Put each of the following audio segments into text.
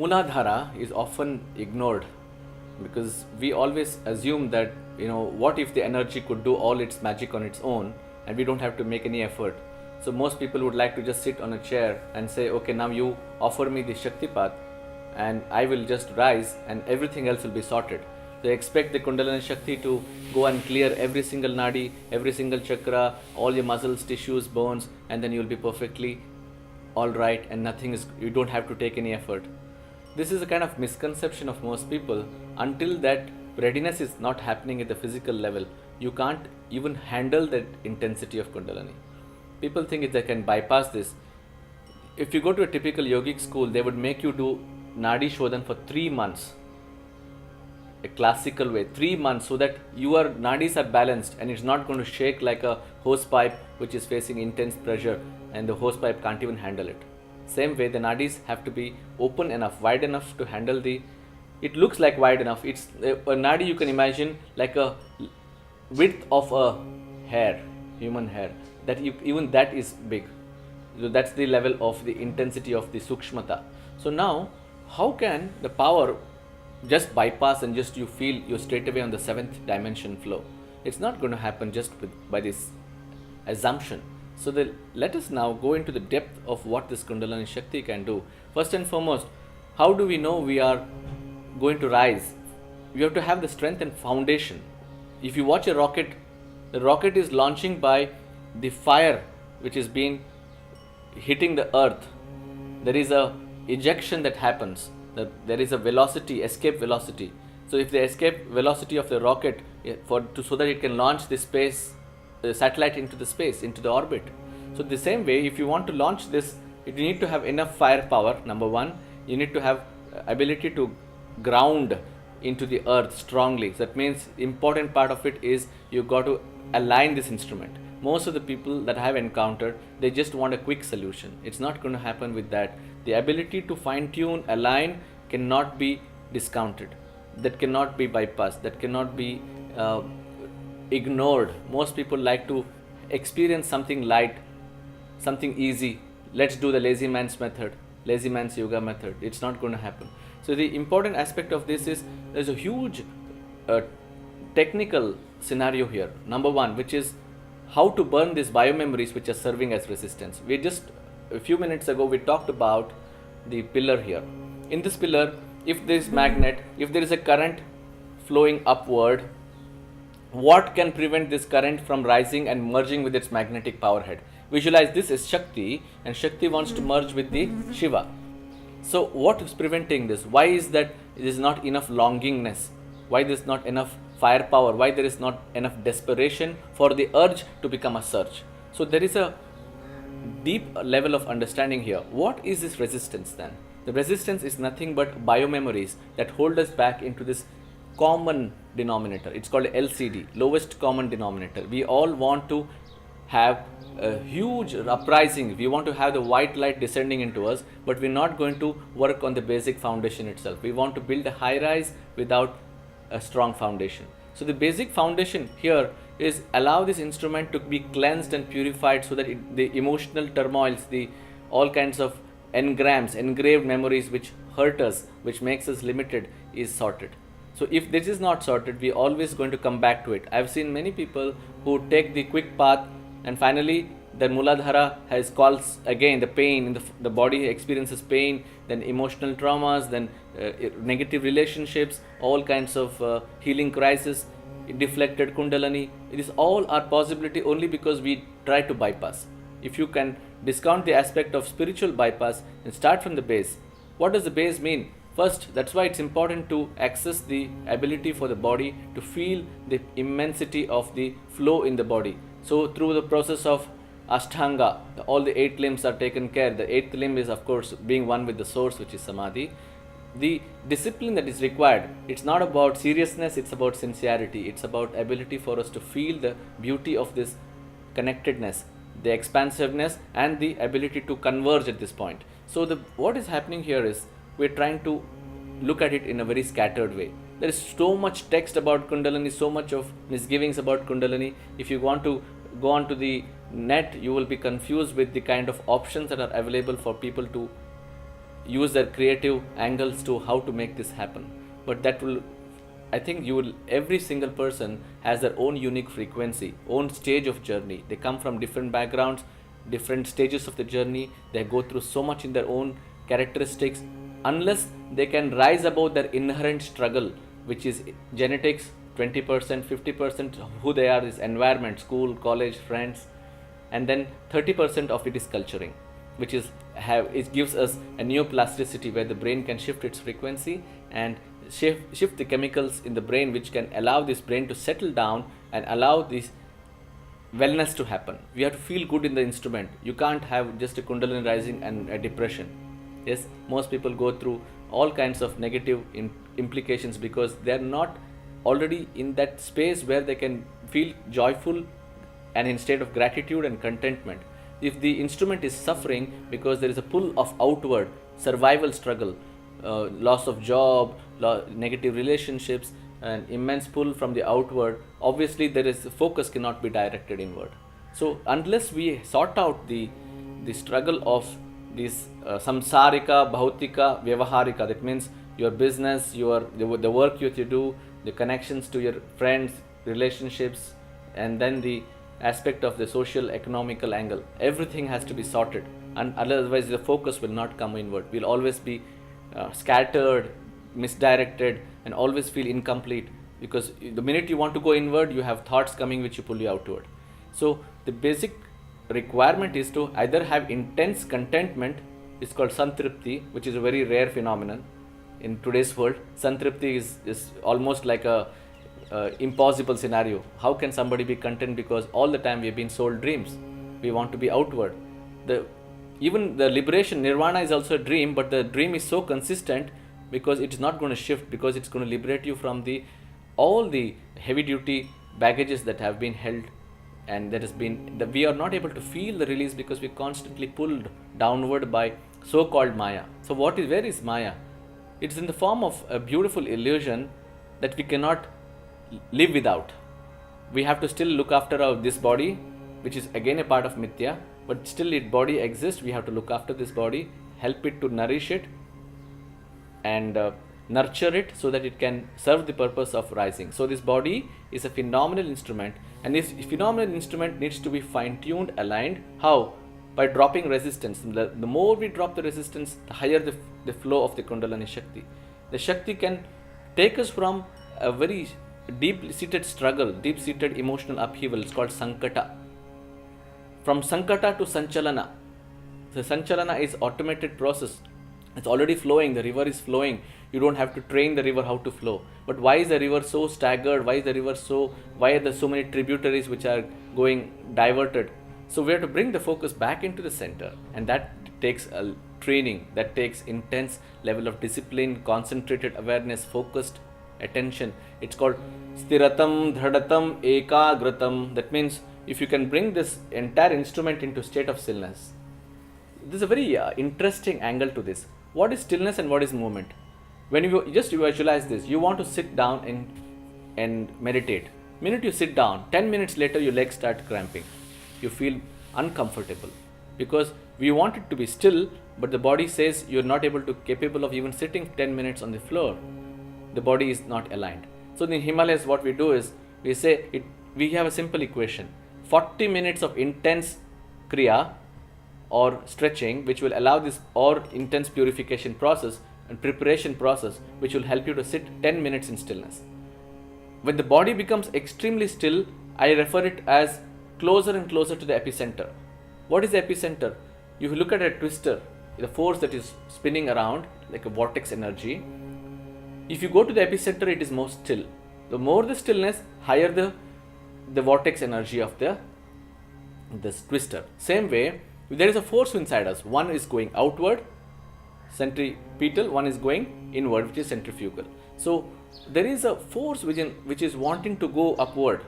Muladhara is often ignored because we always assume that, what if the energy could do all its magic on its own and we don't have to make any effort. So most people would like to just sit on a chair and say, okay, now you offer me the Shaktipat and I will just rise and everything else will be sorted. They expect the Kundalini Shakti to go and clear every single nadi, every single chakra, all your muscles, tissues, bones, and then you'll be perfectly all right and you don't have to take any effort. This is a kind of misconception of most people. Until that readiness is not happening at the physical level, you can't even handle that intensity of Kundalini. People think if they can bypass this. If you go to a typical yogic school, they would make you do Nadi Shodhan for 3 months. A classical way, 3 months, so that your nadis are balanced and it's not going to shake like a hose pipe which is facing intense pressure and the hose pipe can't even handle it. Same way, the nadis have to be open enough, wide enough to handle it looks like wide enough. It's a nadi you can imagine like a width of a hair, human hair, even that is big. So that's the level of the intensity of the sukshmata. So now, how can the power just bypass and just you feel you're straight away on the 7th dimension flow? It's not going to happen just by this assumption. So let us now go into the depth of what this Kundalini Shakti can do. First and foremost, how do we know we are going to rise? We have to have the strength and foundation. If you watch a rocket, the rocket is launching by the fire which is being hitting the earth. There is a ejection that happens. There is a velocity, escape velocity. So if the escape velocity of the rocket so that it can launch the satellite into the space, into the orbit. So the same way, if you want to launch this, you need to have enough firepower. Number one, you need to have ability to ground into the earth strongly. So that means important part of it is you got to align this instrument. Most of the people that I have encountered, they just want a quick solution. It's not going to happen with that. The ability to fine tune, align cannot be discounted. That cannot be bypassed. That cannot be ignored. Most people like to experience something light, something easy. Let's do the lazy man's method, lazy man's yoga method. It's not going to happen. So the important aspect of this is there's a huge technical scenario here. Number one, which is how to burn these biomemories which are serving as resistance. We just a few minutes ago we talked about the pillar here. In this pillar, if there is magnet, if there is a current flowing upward, what can prevent this current from rising and merging with its magnetic power head? Visualize this is Shakti and Shakti wants to merge with the Shiva. So what is preventing this? Why is that it is not enough longingness? Why there is not enough firepower? Why there is not enough desperation for the urge to become a surge? So there is a deep level of understanding here. What is this resistance then? The resistance is nothing but biomemories that hold us back into this common denominator. It's called LCD, lowest common denominator. We all want to have a huge uprising. We want to have the white light descending into us, but we're not going to work on the basic foundation itself. We want to build a high rise without a strong foundation. So the basic foundation here is allow this instrument to be cleansed and purified so that the emotional turmoils, all kinds of engraved memories which hurt us, which makes us limited, is sorted. So if this is not sorted, we always going to come back to it. I've seen many people who take the quick path and finally the Muladhara has calls again the pain in the body experiences pain, then emotional traumas, then negative relationships, all kinds of healing crisis, deflected Kundalini. It is all our possibility only because we try to bypass. If you can discount the aspect of spiritual bypass and start from the base. What does the base mean? First, that's why it's important to access the ability for the body to feel the immensity of the flow in the body. So through the process of Ashtanga, all the 8 limbs are taken care. The 8th limb is of course being one with the source, which is Samadhi. The discipline that is required, it's not about seriousness, it's about sincerity. It's about ability for us to feel the beauty of this connectedness, the expansiveness and the ability to converge at this point. So what is happening here is we're trying to look at it in a very scattered way. There is so much text about Kundalini, so much of misgivings about Kundalini. If you want to go onto the net, you will be confused with the kind of options that are available for people to use their creative angles to how to make this happen. But that will, I think you will, every single person has their own unique frequency, own stage of journey. They come from different backgrounds, different stages of the journey. They go through so much in their own characteristics. Unless they can rise above their inherent struggle, which is genetics, 20%, 50% of who they are is environment, school, college, friends, and then 30% of it is culturing, which is it gives us a neuroplasticity where the brain can shift its frequency and shift the chemicals in the brain, which can allow this brain to settle down and allow this wellness to happen. We have to feel good in the instrument. You can't have just a kundalini rising and a depression. Yes, most people go through all kinds of negative implications because they are not already in that space where they can feel joyful and in state of gratitude and contentment. If the instrument is suffering because there is a pull of outward survival struggle, loss of job, negative relationships, an immense pull from the outward, obviously there is focus cannot be directed inward. So unless we sort out the struggle of this samsarika, bhautika, vyavaharika, that means your business, the work you do, the connections to your friends, relationships, and then the aspect of the social economical angle, everything has to be sorted, and otherwise the focus will not come inward. We'll always be scattered, misdirected, and always feel incomplete, because the minute you want to go inward, you have thoughts coming which you pull you outward. So the basic requirement is to either have intense contentment, it's called santripti, which is a very rare phenomenon in today's world. Santripti is almost like a impossible scenario. How can somebody be content, because all the time we have been sold dreams, we want to be outward. Even the liberation, nirvana is also a dream, but the dream is so consistent because it's not going to shift, because it's going to liberate you from all the heavy duty baggages that have been held, and that has been that we are not able to feel the release because we're constantly pulled downward by so-called Maya. So where is Maya? It's in the form of a beautiful illusion that we cannot live without. We have to still look after this body, which is again a part of Mithya, but still its body exists. We have to look after this body, help it to nourish it and nurture it so that it can serve the purpose of rising. So this body is a phenomenal instrument, and this phenomenal instrument needs to be fine-tuned, aligned. How? By dropping resistance. The more we drop the resistance, the higher the flow of the Kundalini Shakti. The Shakti can take us from a very deep-seated struggle, deep-seated emotional upheaval. It's called Sankata. From Sankata to Sanchalana. The Sanchalana is automated process. It's already flowing. The river is flowing. You don't have to train the river how to flow. But why is the river so staggered? Why are there so many tributaries which are going diverted? So we have to bring the focus back into the center, and that takes a training, that takes intense level of discipline, concentrated awareness, focused attention. It's called Sthiratam, Dhadatam, Ekagratam. That means if you can bring this entire instrument into state of stillness. There's a very interesting angle to this. What is stillness and what is movement? When you just visualize this, you want to sit down and meditate. Minute you sit down, 10 minutes later your legs start cramping. You feel uncomfortable because we want it to be still, but the body says you're not capable of even sitting 10 minutes on the floor. The body is not aligned. So in the Himalayas, what we do is we have a simple equation: 40 minutes of intense kriya or stretching, which will allow this, or intense purification process and preparation process, which will help you to sit 10 minutes in stillness. When the body becomes extremely still, I refer it as closer and closer to the epicenter. What is the epicenter? If you look at a twister, the force that is spinning around like a vortex energy, if you go to the epicenter, it is more still. The more the stillness, higher the vortex energy of this twister. Same way, there is a force inside us. One is going outward, centripetal, one is going inward, which is centrifugal. So there is a force which is wanting to go upward,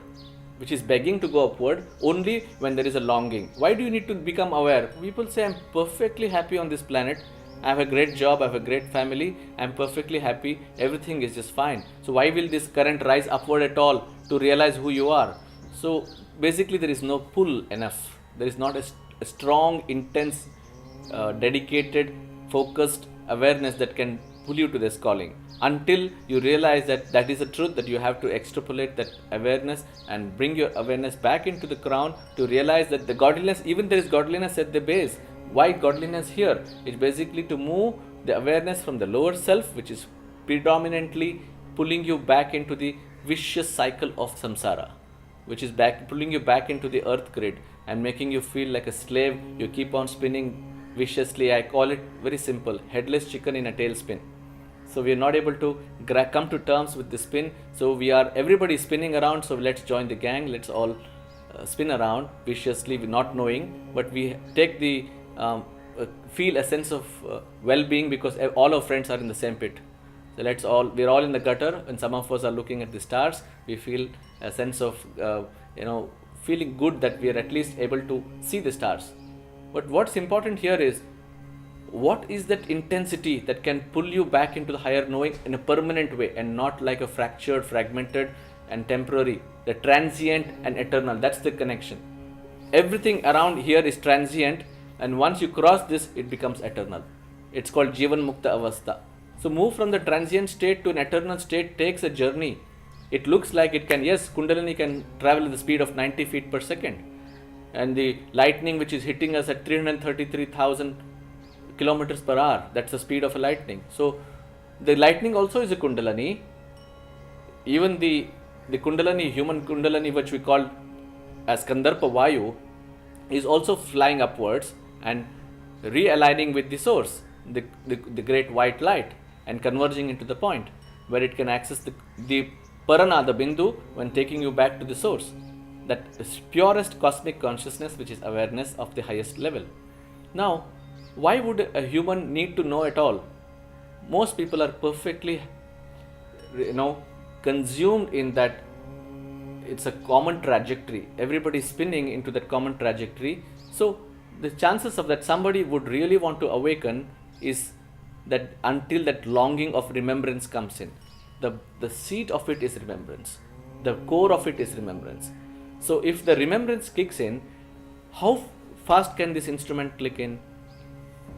which is begging to go upward only when there is a longing. Why do you need to become aware? People say, I'm perfectly happy on this planet. I have a great job, I have a great family, I'm perfectly happy, everything is just fine. So why will this current rise upward at all to realize who you are? So basically there is no pull enough. There is not a strong, intense, dedicated, focused awareness that can pull you to this calling. Until you realize that that is a truth, that you have to extrapolate that awareness and bring your awareness back into the crown to realize that the godliness, even there is godliness at the base. Why godliness here? It's basically to move the awareness from the lower self, which is predominantly pulling you back into the vicious cycle of samsara, which is back pulling you back into the earth grid and making you feel like a slave. You keep on spinning viciously. I call it very simple: headless chicken in a tailspin. So we are not able to come to terms with the spin. So everybody spinning around. So let's join the gang. Let's all spin around viciously, not knowing, but we take the feel a sense of well-being because all our friends are in the same pit. So we're all in the gutter, and some of us are looking at the stars. We feel a sense of feeling good that we are at least able to see the stars. But what's important here is, what is that intensity that can pull you back into the higher knowing in a permanent way, and not like a fractured, fragmented and temporary, the transient and eternal. That's the connection. Everything around here is transient, and once you cross this, it becomes eternal. It's called Jivan Mukta Avastha. So move from the transient state to an eternal state takes a journey. It looks like it can, yes, Kundalini can travel at the speed of 90 feet per second. And the lightning which is hitting us at 333,000 kilometers per hour, that's the speed of a lightning. So the lightning also is a Kundalini. Even the Kundalini, human Kundalini, which we call as Kandarpa Vayu, is also flying upwards and realigning with the source, the great white light, and converging into the point where it can access the Parana, the Bindu, when taking you back to the source. That is purest cosmic consciousness, which is awareness of the highest level. Now, why would a human need to know at all? Most people are perfectly, consumed in that. It's a common trajectory. Everybody is spinning into that common trajectory. So the chances of that somebody would really want to awaken is that until that longing of remembrance comes in. The seat of it is remembrance. The core of it is remembrance. So if the remembrance kicks in, how fast can this instrument click in?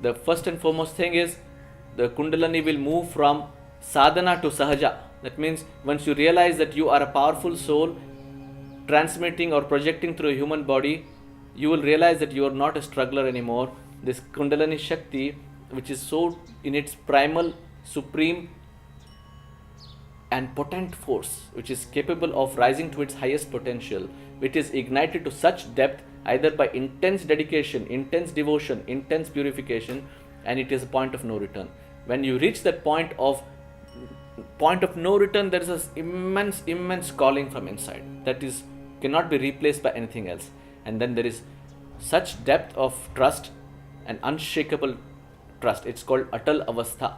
The first and foremost thing is, the Kundalini will move from sadhana to sahaja. That means once you realize that you are a powerful soul transmitting or projecting through a human body, you will realize that you are not a struggler anymore. This Kundalini Shakti, which is so in its primal, supreme and potent force, which is capable of rising to its highest potential, which is ignited to such depth either by intense dedication, intense devotion, intense purification, and it is a point of no return. When you reach that point of no return, there is this immense calling from inside that cannot be replaced by anything else. And then there is such depth of trust and unshakable trust. It's called Atal Avastha.